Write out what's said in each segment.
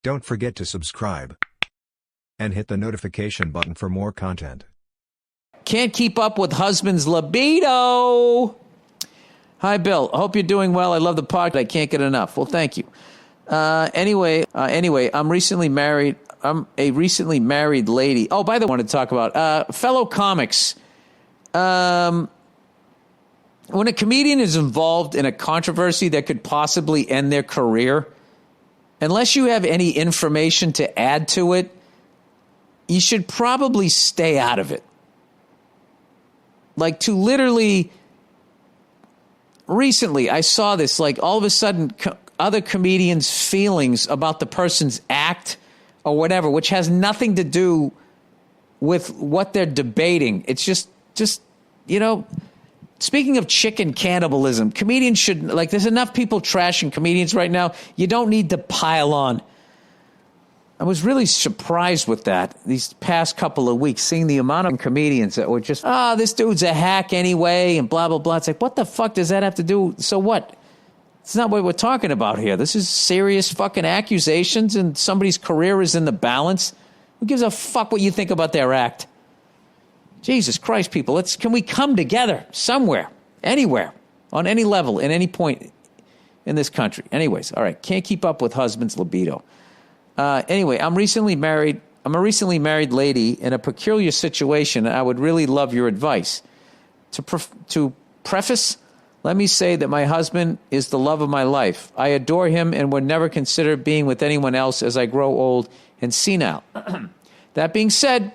Don't forget to subscribe and hit the notification button for more content. Can't keep up with husband's libido. Hi, Bill. Hope you're doing well. I love the podcast. I can't get enough. Well, thank you. Anyway, I'm recently married. I'm a recently married lady. Oh, by the way, I want to talk about fellow comics. When a comedian is involved in a controversy that could possibly end their career, unless you have any information to add to it, you should probably stay out of it. Like, to literally, recently I saw this, like, all of a sudden other comedians' feelings about the person's act or whatever, which has nothing to do with what they're debating. It's just, you know, speaking of chicken cannibalism, comedians should, like, there's enough people trashing comedians right now. You don't need to pile on. I was really surprised with that these past couple of weeks, seeing the amount of comedians that were just, this dude's a hack anyway, and blah, blah, blah. It's like, what the fuck does that have to do? So what? It's not what we're talking about here. This is serious fucking accusations, and somebody's career is in the balance. Who gives a fuck what you think about their act? Jesus Christ, people, can we come together somewhere, anywhere, on any level, at any point in this country? Anyways, all right, can't keep up with husband's libido. Anyway, I'm a recently married lady in a peculiar situation, and I would really love your advice. To preface, let me say that my husband is the love of my life. I adore him and would never consider being with anyone else as I grow old and senile. That being said,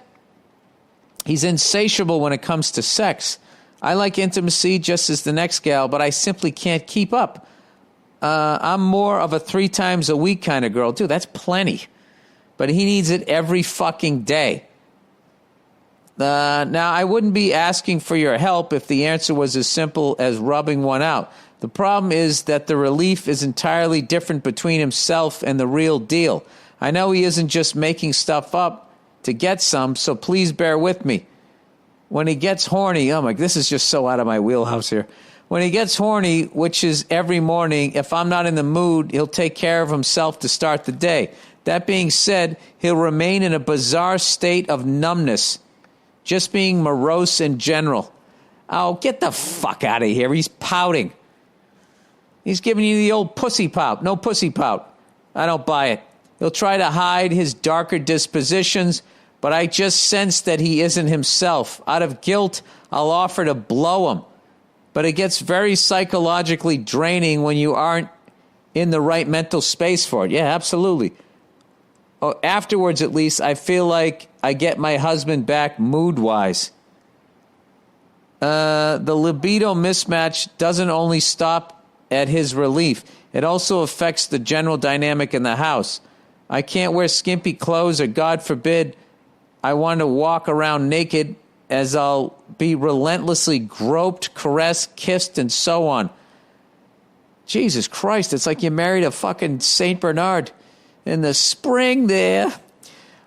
he's insatiable when it comes to sex. I like intimacy just as the next gal, but I simply can't keep up. I'm more of a 3 times a week kind of girl. Dude, that's plenty. But he needs it every fucking day. Now, I wouldn't be asking for your help if the answer was as simple as rubbing one out. The problem is that the relief is entirely different between himself and the real deal. I know he isn't just making stuff up to get some, so please bear with me. When he gets horny, oh my, this is just so out of my wheelhouse here. When he gets horny, which is every morning, if I'm not in the mood, he'll take care of himself to start the day. That being said, he'll remain in a bizarre state of numbness, just being morose in general. Oh, get the fuck out of here. He's pouting. He's giving you the old pussy pout. No pussy pout. I don't buy it. He'll try to hide his darker dispositions, but I just sense that he isn't himself. Out of guilt, I'll offer to blow him. But it gets very psychologically draining when you aren't in the right mental space for it. Yeah, absolutely. Afterwards, at least, I feel like I get my husband back mood-wise. The libido mismatch doesn't only stop at his relief. It also affects the general dynamic in the house. I can't wear skimpy clothes, or God forbid, I want to walk around naked, as I'll be relentlessly groped, caressed, kissed, and so on. Jesus Christ, it's like you married a fucking St. Bernard in the spring there.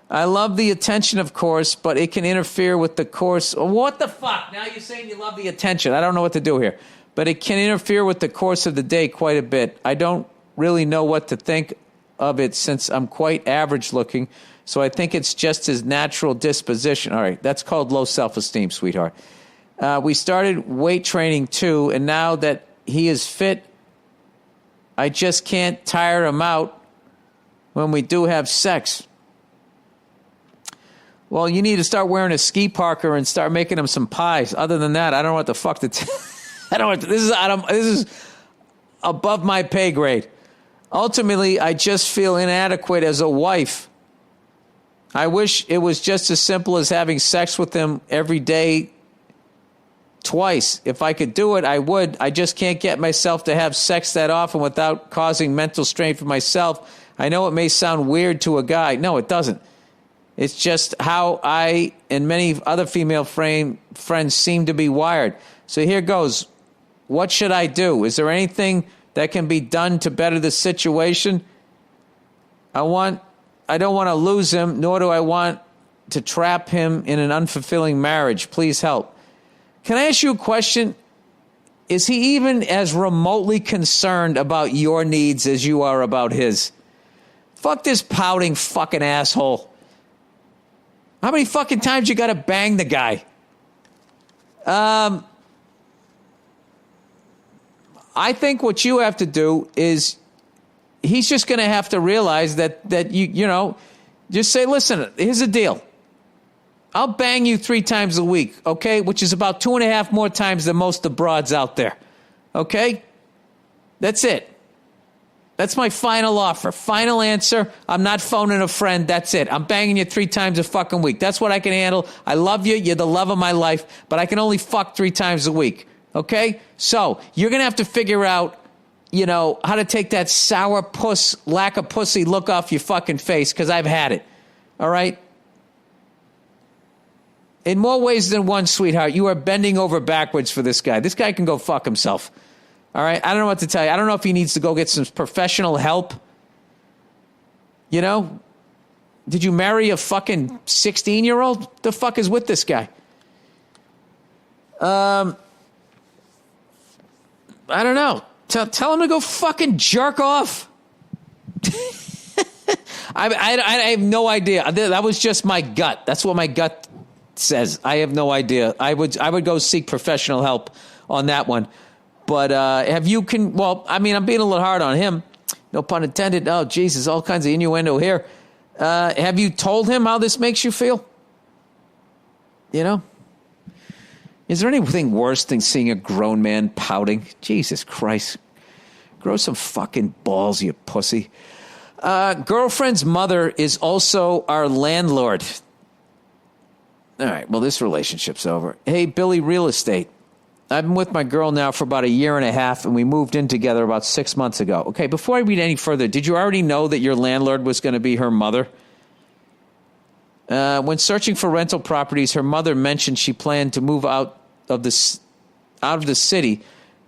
I love the attention, of course, but it can interfere with the course. What the fuck? Now you're saying you love the attention. I don't know what to do here. But it can interfere with the course of the day quite a bit. I don't really know what to think of it since I'm quite average looking. So I think it's just his natural disposition. All right, that's called low self-esteem, sweetheart. We started weight training too, and now that he is fit, I just can't tire him out when we do have sex. Well, you need to start wearing a ski parka and start making him some pies. Other than that, I don't know what the fuck to I don't know what to, this is above my pay grade. Ultimately, I just feel inadequate as a wife. I wish it was just as simple as having sex with him every day, twice. If I could do it, I would. I just can't get myself to have sex that often without causing mental strain for myself. I know it may sound weird to a guy. No, it doesn't. It's just how I and many other female friends seem to be wired. So here goes. What should I do? Is there anything that can be done to better the situation? I don't want to lose him, nor do I want to trap him in an unfulfilling marriage. Please help. Can I ask you a question? Is he even as remotely concerned about your needs as you are about his? Fuck this pouting fucking asshole. How many fucking times you got to bang the guy? I think what you have to do is he's just going to have to realize that you know, just say, listen, here's the deal. I'll bang you 3 times a week, okay? Which is about 2.5 more times than most of the broads out there, okay? That's it. That's my final offer. Final answer. I'm not phoning a friend. That's it. I'm banging you 3 times a fucking week. That's what I can handle. I love you. You're the love of my life, but I can only fuck 3 times a week, okay? So you're going to have to figure out, you know, how to take that sour lack of pussy look off your fucking face, because I've had it, all right? In more ways than one, sweetheart, you are bending over backwards for this guy. This guy can go fuck himself. All right? I don't know what to tell you. I don't know if he needs to go get some professional help. You know? Did you marry a fucking 16-year-old? The fuck is with this guy? I don't know. Tell him to go fucking jerk off. I have no idea. That was just my gut. That's what my gut says. I have no idea. I would go seek professional help on that one. But well, I mean, I'm being a little hard on him. No pun intended. Oh, Jesus, all kinds of innuendo here. Have you told him how this makes you feel? You know? Is there anything worse than seeing a grown man pouting? Jesus Christ. Grow some fucking balls, you pussy. Girlfriend's mother is also our landlord. All right, well, this relationship's over. Hey, Billy Real Estate. I've been with my girl now for about 1.5 years, and we moved in together about 6 months ago. Okay, before I read any further, did you already know that your landlord was going to be her mother? When searching for rental properties, her mother mentioned she planned to move out of the city,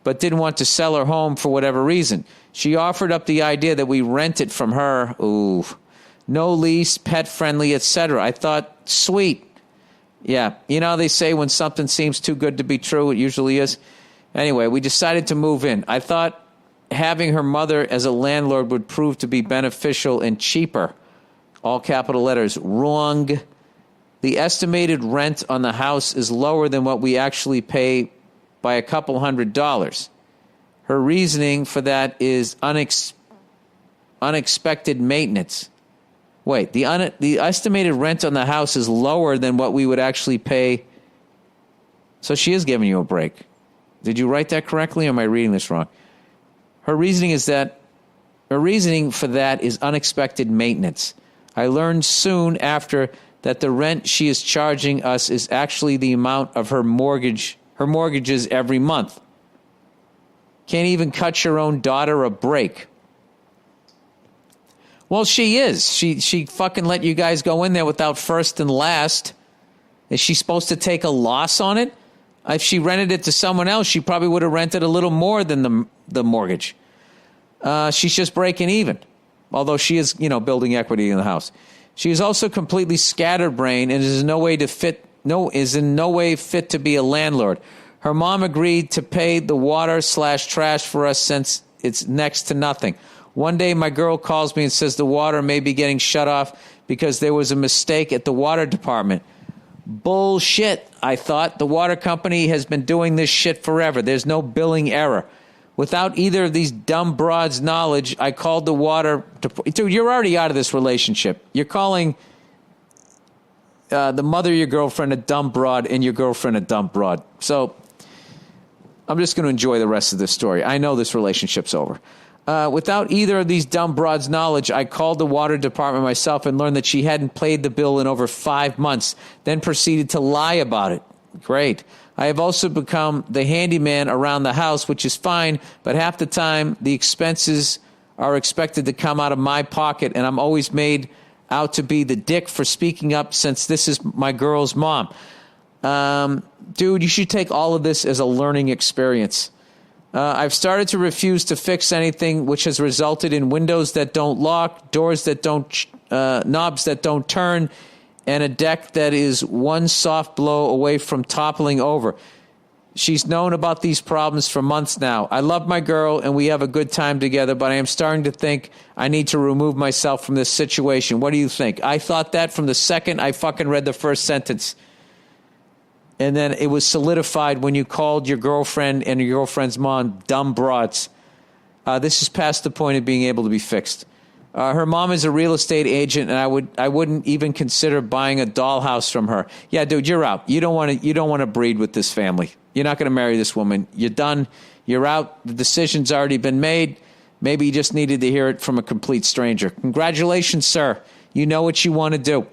but didn't want to sell her home for whatever reason. She offered up the idea that we rent it from her. Ooh, no lease, pet friendly, etc. I thought, sweet. Yeah, you know, they say when something seems too good to be true, it usually is. Anyway, we decided to move in. I thought having her mother as a landlord would prove to be beneficial and cheaper. All capital letters. Wrong. The estimated rent on the house is lower than what we actually pay by a couple $100s. Her reasoning for that is unexpected maintenance. Wait, the estimated rent on the house is lower than what we would actually pay. So she is giving you a break. Did you write that correctly, or am I reading this wrong? Her reasoning for that is unexpected maintenance. I learned soon after that the rent she is charging us is actually the amount of her mortgages every month. Can't even cut your own daughter a break. Well, she is. She fucking let you guys go in there without first and last. Is she supposed to take a loss on it? If she rented it to someone else, she probably would have rented a little more than the mortgage. She's just breaking even, although she is, you know, building equity in the house. She is also completely scatterbrained and is in no way fit to be a landlord. Her mom agreed to pay the water/trash for us since it's next to nothing. One day, my girl calls me and says the water may be getting shut off because there was a mistake at the water department. Bullshit, I thought. The water company has been doing this shit forever. There's no billing error. Without either of these dumb broads' knowledge, I called the water... Dude, you're already out of this relationship. You're calling the mother of your girlfriend a dumb broad and your girlfriend a dumb broad. So I'm just going to enjoy the rest of this story. I know this relationship's over. Without either of these dumb broads' knowledge, I called the water department myself and learned that she hadn't paid the bill in over 5 months, then proceeded to lie about it. Great. I have also become the handyman around the house, which is fine, but half the time the expenses are expected to come out of my pocket, and I'm always made out to be the dick for speaking up since this is my girl's mom. Dude, you should take all of this as a learning experience. I've started to refuse to fix anything, which has resulted in windows that don't lock, doors that don't, knobs that don't turn, and a deck that is one soft blow away from toppling over. She's known about these problems for months now. I love my girl and we have a good time together, but I am starting to think I need to remove myself from this situation. What do you think? I thought that from the second I fucking read the first sentence. And then it was solidified when you called your girlfriend and your girlfriend's mom dumb broads. This is past the point of being able to be fixed. Her mom is a real estate agent, and I wouldn't even consider buying a dollhouse from her. Yeah, dude, you're out. You don't want to breed with this family. You're not going to marry this woman. You're done. You're out. The decision's already been made. Maybe you just needed to hear it from a complete stranger. Congratulations, sir. You know what you want to do.